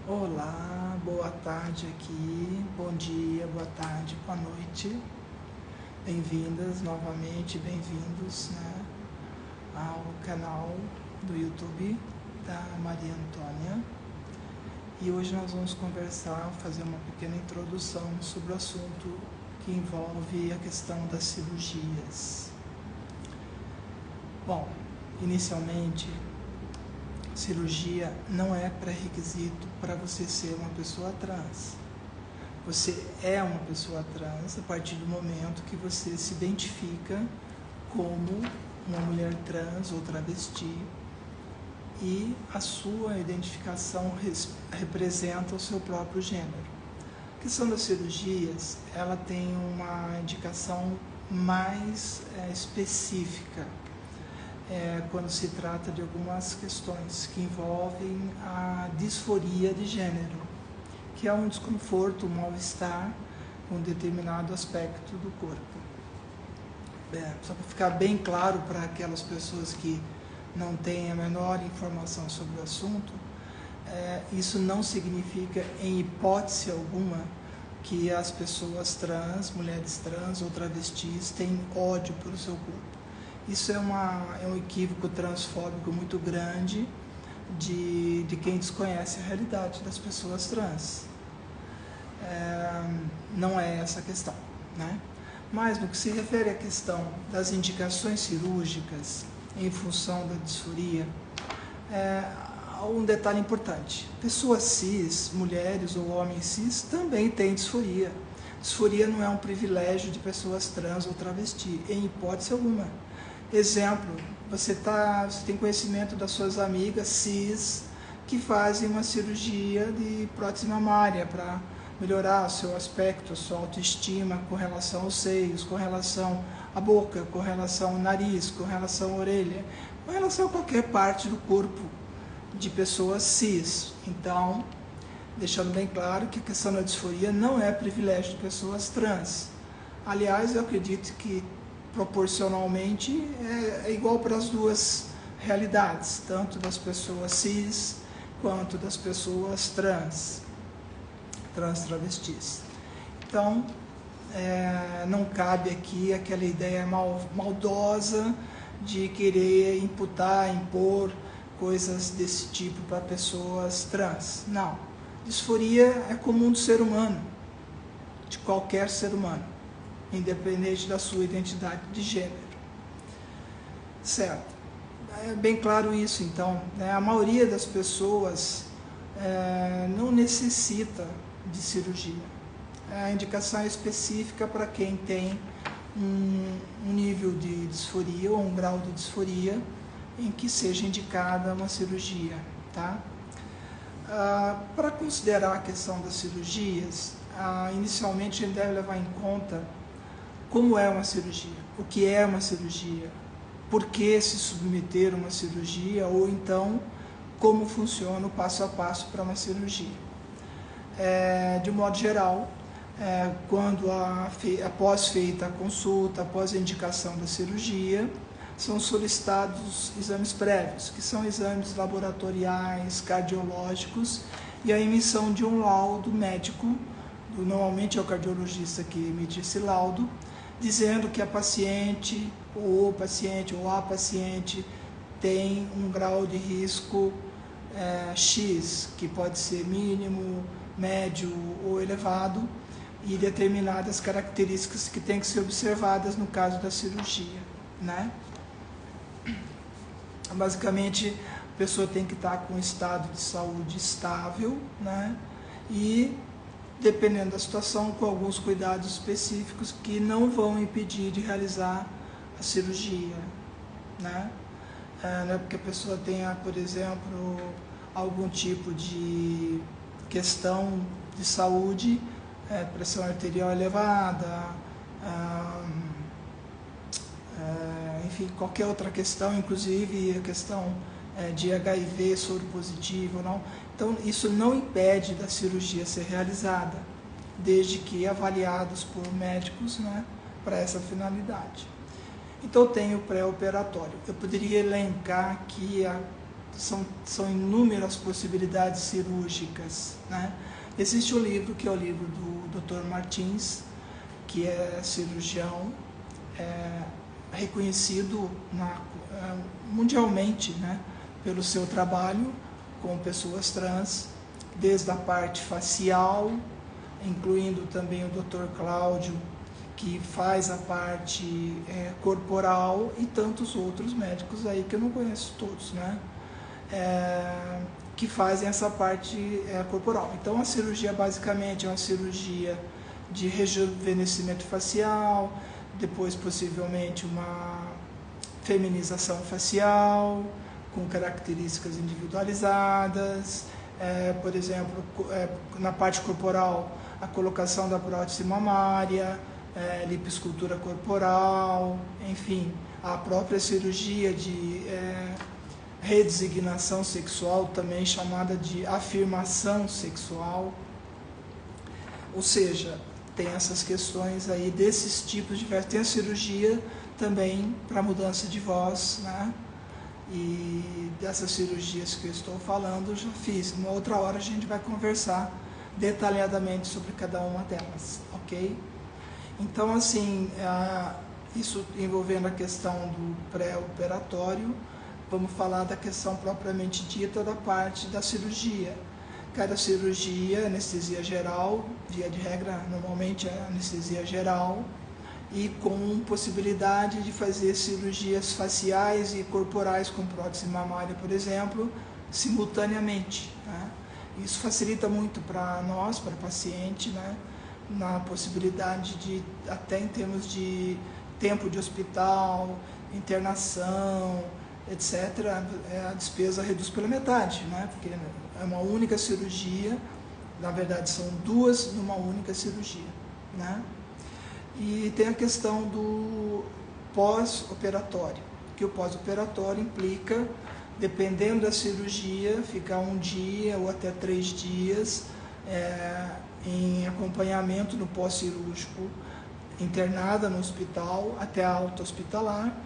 Olá, boa tarde aqui, bom dia, boa tarde, boa noite. Bem-vindas novamente, bem-vindos, ao canal do YouTube da Maria Antônia. E hoje nós vamos conversar, fazer uma pequena introdução sobre o assunto que envolve a questão das cirurgias. Bom, inicialmente, cirurgia não é pré-requisito para você ser uma pessoa trans. Você é uma pessoa trans a partir do momento que você se identifica como uma mulher trans ou travesti e a sua identificação representa o seu próprio gênero. A questão das cirurgias, ela tem uma indicação mais específica quando se trata de algumas questões que envolvem a disforia de gênero, que é um desconforto, um mal-estar com um determinado aspecto do corpo. Só para ficar bem claro para aquelas pessoas que não têm a menor informação sobre o assunto, isso não significa, em hipótese alguma, que as pessoas trans, mulheres trans ou travestis têm ódio pelo seu corpo. Isso é um equívoco transfóbico muito grande de quem desconhece a realidade das pessoas trans. Não é essa a questão, né? Mas no que se refere à questão das indicações cirúrgicas em função da disforia, um detalhe importante: pessoas cis, mulheres ou homens cis, também têm disforia. Disforia não é um privilégio de pessoas trans ou travesti, em hipótese alguma. Exemplo, você tem conhecimento das suas amigas cis que fazem uma cirurgia de prótese mamária para melhorar o seu aspecto, a sua autoestima com relação aos seios, com relação à boca, com relação ao nariz, com relação à orelha, com relação a qualquer parte do corpo de pessoas cis. Então, deixando bem claro que a questão da disforia não é privilégio de pessoas trans. Aliás, eu acredito que proporcionalmente é igual para as duas realidades, tanto das pessoas cis quanto das pessoas travestis. Então, não cabe aqui aquela ideia maldosa de querer impor coisas desse tipo para pessoas trans. Não. Disforia é comum do ser humano, de qualquer ser humano, independente da sua identidade de gênero. Certo? É bem claro isso, então. A maioria das pessoas não necessita de cirurgia. A indicação é específica para quem tem um nível de disforia ou um grau de disforia em que seja indicada uma cirurgia, tá? Para considerar a questão das cirurgias, inicialmente a gente deve levar em conta como é uma cirurgia, o que é uma cirurgia, por que se submeter a uma cirurgia, ou então como funciona o passo a passo para uma cirurgia. De modo geral, quando após feita a consulta, após a indicação da cirurgia, são solicitados exames prévios, que são exames laboratoriais, cardiológicos, e a emissão de um laudo médico, normalmente é o cardiologista que emite esse laudo, dizendo que a paciente ou a paciente tem um grau de risco X, que pode ser mínimo, médio ou elevado, e determinadas características que têm que ser observadas no caso da cirurgia, né? Basicamente, a pessoa tem que estar com um estado de saúde estável, né? E, dependendo da situação, com alguns cuidados específicos que não vão impedir de realizar a cirurgia, né? Não é porque a pessoa tenha, por exemplo, algum tipo de questão de saúde, pressão arterial elevada, enfim, qualquer outra questão, inclusive a questão de HIV, soro positivo, não. Então, isso não impede da cirurgia ser realizada, desde que avaliados por médicos, né, para essa finalidade. Então, tem o pré-operatório. Eu poderia elencar aqui são inúmeras possibilidades cirúrgicas, né? Existe um livro que é o livro do Dr. Martins, que é cirurgião, reconhecido mundialmente, né, pelo seu trabalho com pessoas trans, desde a parte facial, incluindo também o Dr. Cláudio, que faz a parte corporal, e tantos outros médicos aí que eu não conheço todos, né, que fazem essa parte corporal. Então a cirurgia basicamente é uma cirurgia de rejuvenescimento facial, depois possivelmente uma feminização facial, com características individualizadas, por exemplo, na parte corporal, a colocação da prótese mamária, lipoescultura corporal, enfim, a própria cirurgia de redesignação sexual, também chamada de afirmação sexual. Ou seja, tem essas questões aí desses tipos diversos. Tem a cirurgia também para mudança de voz, né? E dessas cirurgias que eu estou falando, eu já fiz. Uma outra hora a gente vai conversar detalhadamente sobre cada uma delas, ok? Então, assim, isso envolvendo a questão do pré-operatório, vamos falar da questão propriamente dita da parte da cirurgia. Cada cirurgia, anestesia geral, via de regra, normalmente é anestesia geral, e com possibilidade de fazer cirurgias faciais e corporais com prótese mamária, por exemplo, simultaneamente, né? Isso facilita muito para nós, para o paciente, né? Na possibilidade de, até em termos de tempo de hospital, internação, etc., a despesa reduz pela metade, né? Porque é uma única cirurgia, na verdade são duas numa única cirurgia, né? E tem a questão do pós-operatório, que o pós-operatório implica, dependendo da cirurgia, ficar 1 dia ou até 3 dias em acompanhamento no pós-cirúrgico, internada no hospital até a alta hospitalar,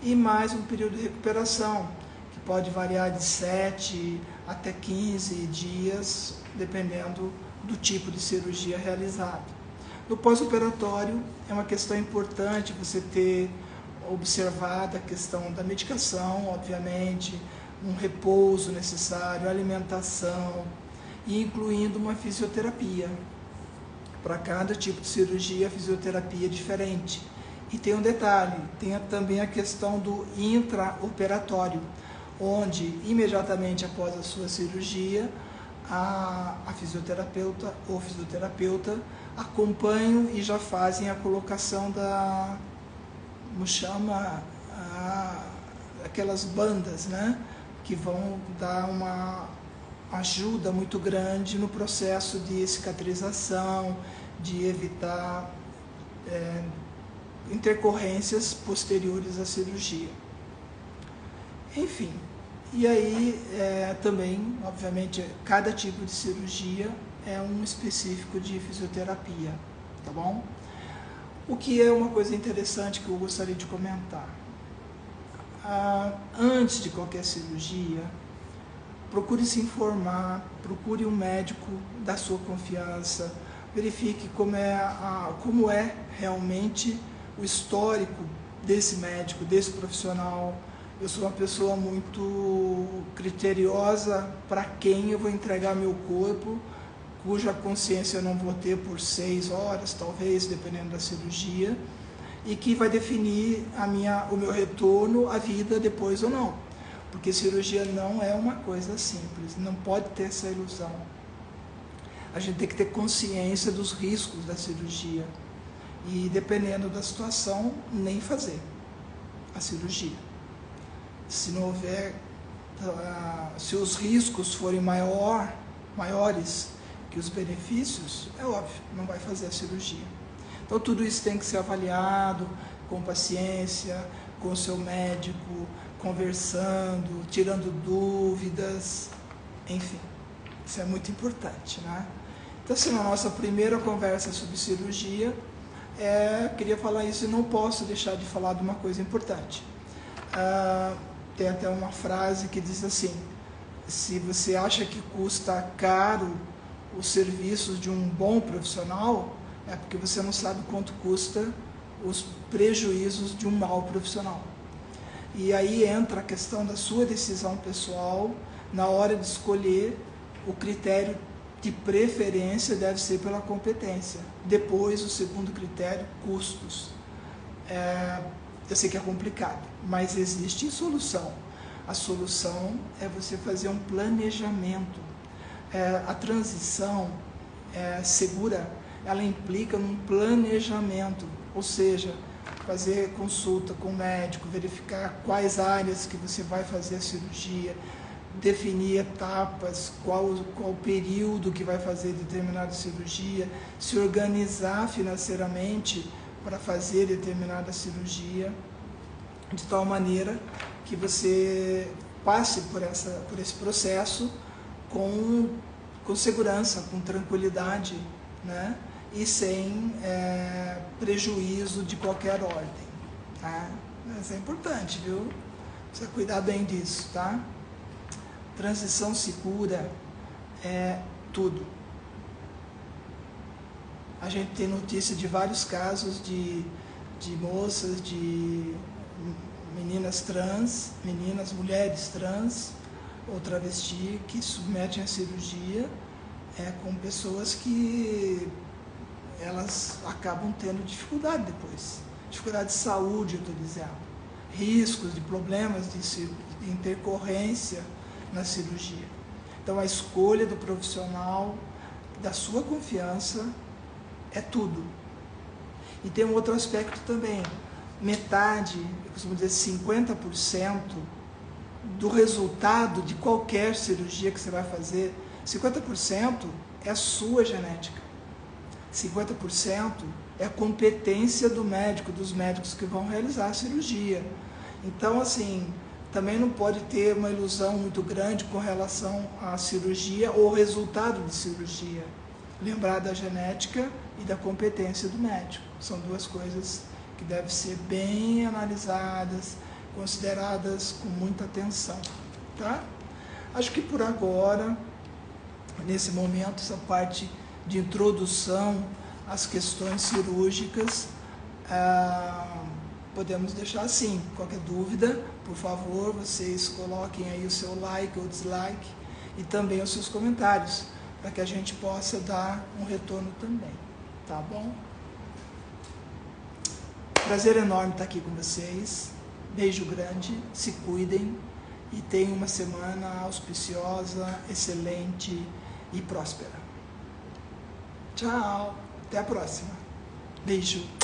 e mais um período de recuperação, que pode variar de 7 até 15 dias, dependendo do tipo de cirurgia realizada. No pós-operatório, é uma questão importante você ter observado a questão da medicação, obviamente, um repouso necessário, alimentação, e incluindo uma fisioterapia. Para cada tipo de cirurgia, a fisioterapia é diferente. E tem um detalhe, tem também a questão do intraoperatório, onde imediatamente após a sua cirurgia, a fisioterapeuta ou fisioterapeuta acompanham e já fazem a colocação como chama, aquelas bandas, né, que vão dar uma ajuda muito grande no processo de cicatrização, de evitar intercorrências posteriores à cirurgia. Enfim, e aí também, obviamente, cada tipo de cirurgia é um específico de fisioterapia, tá bom? O que é uma coisa interessante que eu gostaria de comentar. Antes de qualquer cirurgia, procure se informar, procure um médico da sua confiança, verifique como é realmente o histórico desse médico, desse profissional. Eu sou uma pessoa muito criteriosa para quem eu vou entregar meu corpo, cuja consciência eu não vou ter por 6 horas, talvez, dependendo da cirurgia, e que vai definir o meu retorno à vida depois ou não. Porque cirurgia não é uma coisa simples, não pode ter essa ilusão. A gente tem que ter consciência dos riscos da cirurgia e, dependendo da situação, nem fazer a cirurgia. Se não houver, se os riscos forem maiores que os benefícios, é óbvio, não vai fazer a cirurgia. Então tudo isso tem que ser avaliado com paciência, com o seu médico, conversando, tirando dúvidas, enfim, isso é muito importante, né? Então, assim, na nossa primeira conversa sobre cirurgia, queria falar isso e não posso deixar de falar de uma coisa importante. Tem até uma frase que diz assim: Se você acha que custa caro os serviços de um bom profissional, é porque você não sabe quanto custa os prejuízos de um mau profissional. E aí entra a questão da sua decisão pessoal. Na hora de escolher, o critério de preferência deve ser pela competência. Depois, o segundo critério, custos. Eu sei que é complicado, mas existe solução. A solução é você fazer um planejamento. A transição segura, ela implica num planejamento, ou seja, fazer consulta com o médico, verificar quais áreas que você vai fazer a cirurgia, definir etapas, qual o período que vai fazer determinada cirurgia, se organizar financeiramente para fazer determinada cirurgia, de tal maneira que você passe por esse processo com segurança, com tranquilidade, né? E sem prejuízo de qualquer ordem. Tá? Isso é importante, viu? Precisa cuidar bem disso, tá? Transição segura é tudo. A gente tem notícia de vários casos de moças, de meninas trans, mulheres trans ou travesti que submetem a cirurgia com pessoas que elas acabam tendo dificuldade depois. Dificuldade de saúde, eu estou dizendo. Riscos de problemas de intercorrência na cirurgia. Então a escolha do profissional da sua confiança é tudo. E tem um outro aspecto também. Metade, eu costumo dizer 50% do resultado de qualquer cirurgia que você vai fazer, 50% é a sua genética. 50% é a competência do médico, dos médicos que vão realizar a cirurgia. Então, assim, também não pode ter uma ilusão muito grande com relação à cirurgia ou resultado de cirurgia. Lembrar da genética e da competência do médico. São duas coisas que devem ser bem analisadas, consideradas com muita atenção. Tá? Acho que por agora, nesse momento, essa parte de introdução às questões cirúrgicas, podemos deixar assim. Qualquer dúvida, por favor, vocês coloquem aí o seu like ou dislike e também os seus comentários, para que a gente possa dar um retorno também, tá bom? Prazer enorme estar aqui com vocês, beijo grande, se cuidem e tenham uma semana auspiciosa, excelente e próspera. Tchau, até a próxima. Beijo.